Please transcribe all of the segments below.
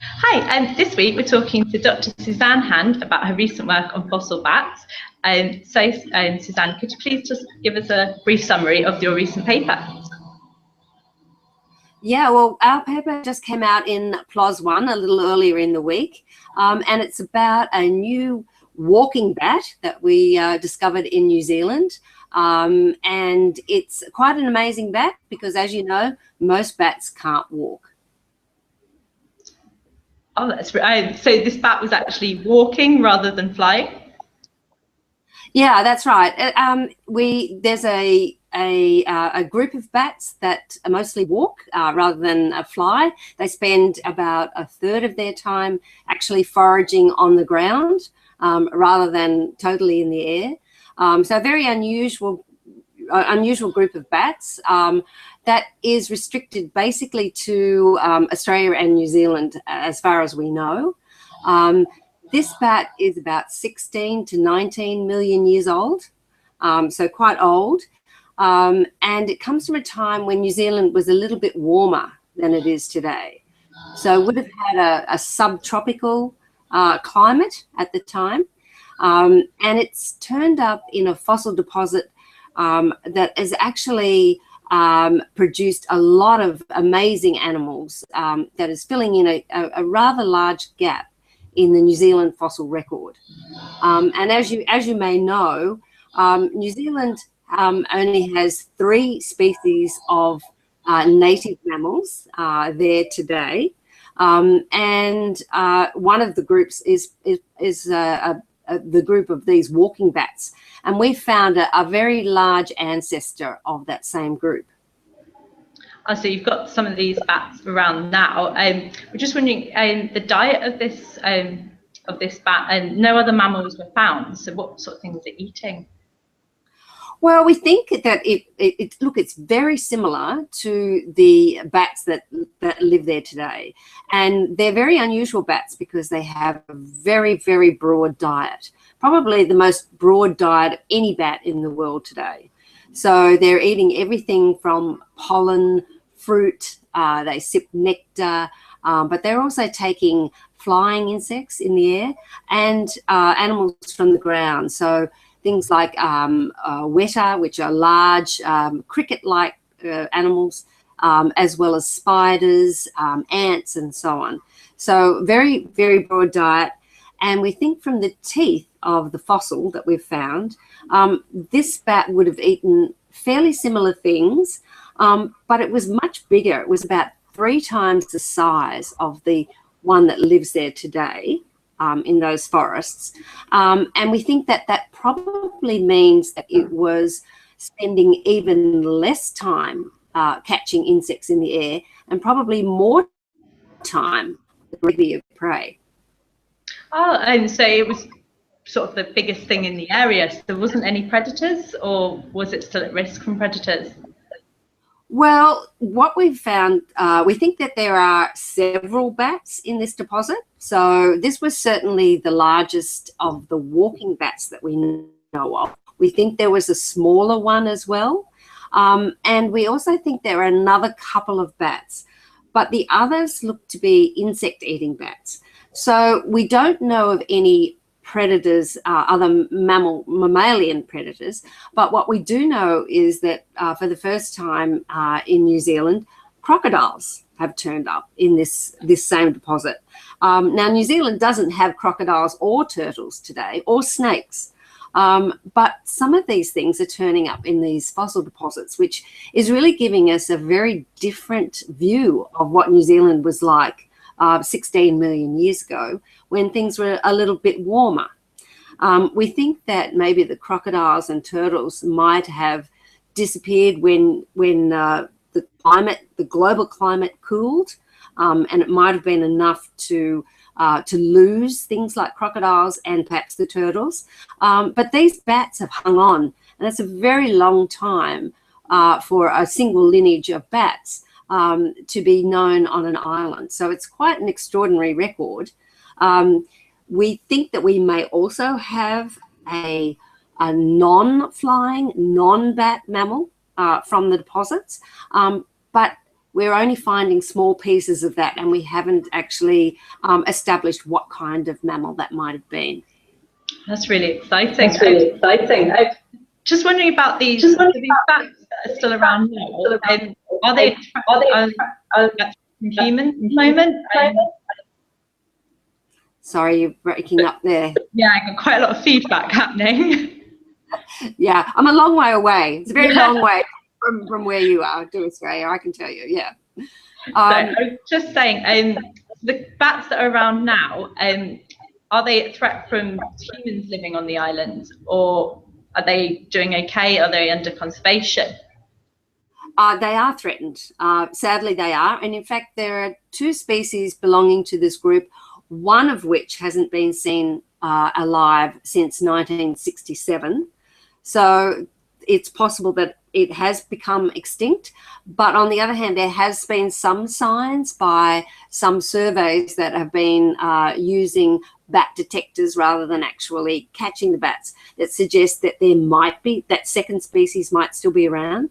Hi, this week we're talking to Dr. Suzanne Hand about her recent work on fossil bats. Suzanne, could you please just give us a brief summary of your recent paper? Yeah, well, our paper just came out in PLOS ONE a little earlier in the week, and it's about a new walking bat that we discovered in New Zealand. And it's quite an amazing bat because, as you know, most bats can't walk. Oh, that's right. So this bat was actually walking rather than flying? Yeah, that's right. There's a group of bats that mostly walk rather than fly. They spend about a third of their time actually foraging on the ground rather than totally in the air. So a very unusual group of bats that is restricted basically to Australia and New Zealand as far as we know. This bat is about 16 to 19 million years old, so quite old. And it comes from a time when New Zealand was a little bit warmer than it is today. So it would have had a subtropical climate at the time. And it's turned up in a fossil deposit that has actually produced a lot of amazing animals that is filling in a rather large gap in the New Zealand fossil record. And as you may know, New Zealand only has 3 species of native mammals there today. And one of the groups is the group of these walking bats. And we found a very large ancestor of that same group. Oh, so you've got some of these bats around now. We're just wondering, the diet of this bat, and no other mammals were found. So what sort of things is it eating? Well, we think that it's very similar to the bats that live there today. And they're very unusual bats because they have a very, very broad diet, probably the most broad diet of any bat in the world today. So they're eating everything from pollen, fruit, they sip nectar, but they're also taking flying insects in the air and animals from the ground. So things like weta, which are large cricket-like animals, as well as spiders, ants, and so on. So very, very broad diet. And we think from the teeth of the fossil that we've found, this bat would have eaten fairly similar things, but it was much bigger. It was about 3 times the size of the one that lives there today in those forests. And we think that that probably means that it was spending even less time catching insects in the air and probably more time with the prey. Oh, and so it was sort of the biggest thing in the area. So there wasn't any predators, or was it still at risk from predators? Well, what we've found, we think that there are several bats in this deposit. So this was certainly the largest of the walking bats that we know of. We think there was a smaller one as well. And we also think there are another couple of bats, but the others look to be insect-eating bats. So we don't know of any predators, other mammalian predators, but what we do know is that for the first time in New Zealand, crocodiles have turned up in this same deposit. Now, New Zealand doesn't have crocodiles or turtles today, or snakes, but some of these things are turning up in these fossil deposits, which is really giving us a very different view of what New Zealand was like 16 million years ago, when things were a little bit warmer. We think that maybe the crocodiles and turtles might have disappeared when the global climate cooled, and it might have been enough to lose things like crocodiles and perhaps the turtles. But these bats have hung on, and it's a very long time for a single lineage of bats to be known on an island. So it's quite an extraordinary record. We think that we may also have a non-flying, non-bat mammal from the deposits, but we're only finding small pieces of that, and we haven't actually established what kind of mammal that might have been. That's really exciting. That's really exciting. Just wondering about these bats that are still around now. Are they attracted from humans at the moment? Sorry, you're breaking up there. Yeah, I got quite a lot of feedback happening. Yeah, I'm a long way away. It's a very long way from where you are to Australia, I can tell you. Yeah. So I was just saying, the bats that are around now, are they a threat from humans living on the island, or are they doing okay? Are they under conservation? They are threatened. Sadly, they are. And in fact, there are 2 species belonging to this group, one of which hasn't been seen alive since 1967. So it's possible that it has become extinct. But on the other hand, there has been some signs by some surveys that have been using bat detectors rather than actually catching the bats that suggest that there might be, that second species might still be around.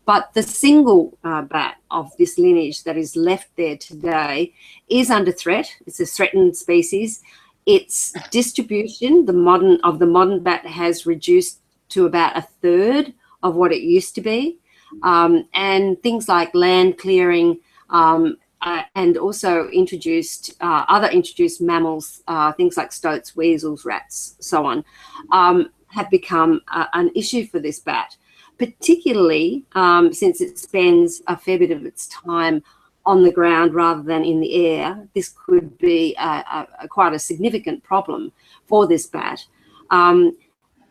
But the single bat of this lineage that is left there today is under threat. It's a threatened species. Its distribution, the modern bat, has reduced to about 1/3 of what it used to be. And things like land clearing and also introduced other introduced mammals, things like stoats, weasels, rats, so on, have become an issue for this bat, particularly since it spends a fair bit of its time on the ground rather than in the air. This could be quite a significant problem for this bat.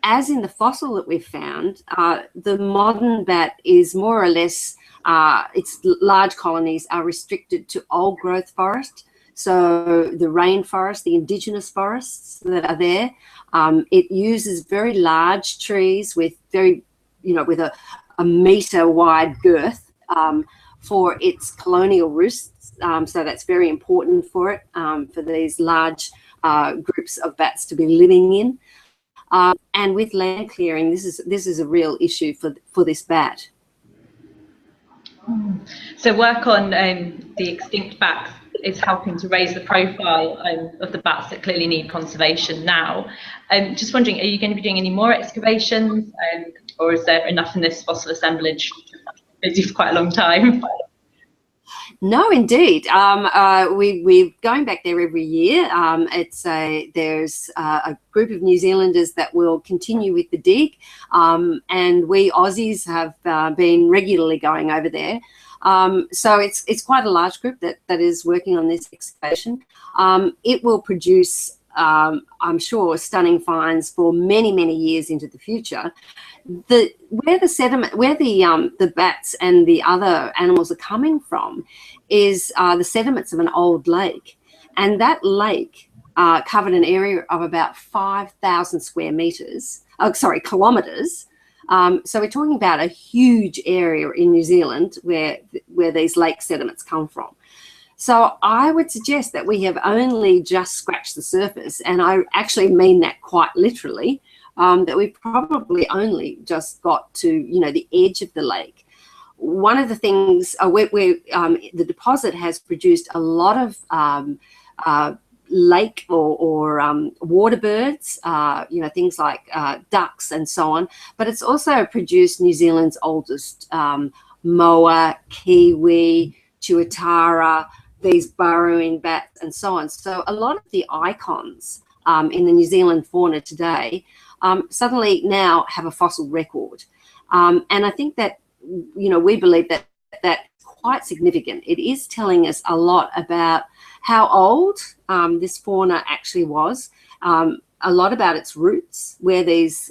As in the fossil that we've found, the modern bat is more or less, its large colonies are restricted to old growth forest. So the rainforest, the indigenous forests that are there, it uses very large trees with very, with a metre wide girth for its colonial roosts. So that's very important for it, for these large groups of bats to be living in. And with land clearing, this is a real issue for this bat. So work on the extinct bats is helping to raise the profile of the bats that clearly need conservation now. Just wondering, are you going to be doing any more excavations, or is there enough in this fossil assemblage to busy for quite a long time? No, indeed. We're going back there every year. There's a group of New Zealanders that will continue with the dig, and we Aussies have been regularly going over there. So it's quite a large group that is working on this excavation. It will produce, I'm sure, stunning finds for many, many years into the future. Where the bats and the other animals are coming from is the sediments of an old lake, and that lake covered an area of about 5,000 square meters. Kilometers. So we're talking about a huge area in New Zealand where these lake sediments come from. So I would suggest that we have only just scratched the surface, and I actually mean that quite literally. That we've probably only just got to, the edge of the lake. One of the things the deposit has produced a lot of lake or water birds, things like ducks and so on. But it's also produced New Zealand's oldest moa, kiwi, tuatara, these burrowing bats and so on. So a lot of the icons in the New Zealand fauna today suddenly now have a fossil record. And I think that, we believe that that's quite significant. It is telling us a lot about how old this fauna actually was, a lot about its roots, where these,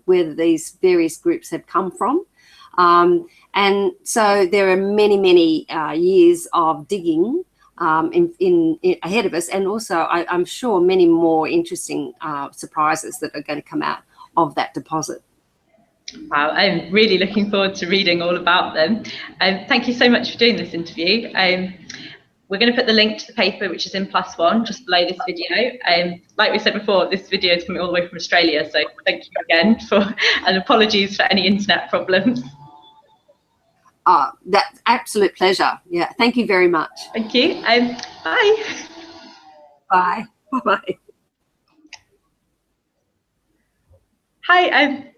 where these various groups have come from. And so there are many, many years of digging ahead of us, and also I'm sure many more interesting surprises that are going to come out of that deposit. Wow, I'm really looking forward to reading all about them. Thank you so much for doing this interview. We're going to put the link to the paper, which is in PLOS ONE, just below this video. Like we said before, this video is coming all the way from Australia, so thank you again and apologies for any internet problems. That's absolute pleasure. Yeah, thank you very much. Thank you. Bye. Bye. Bye-bye. Hi.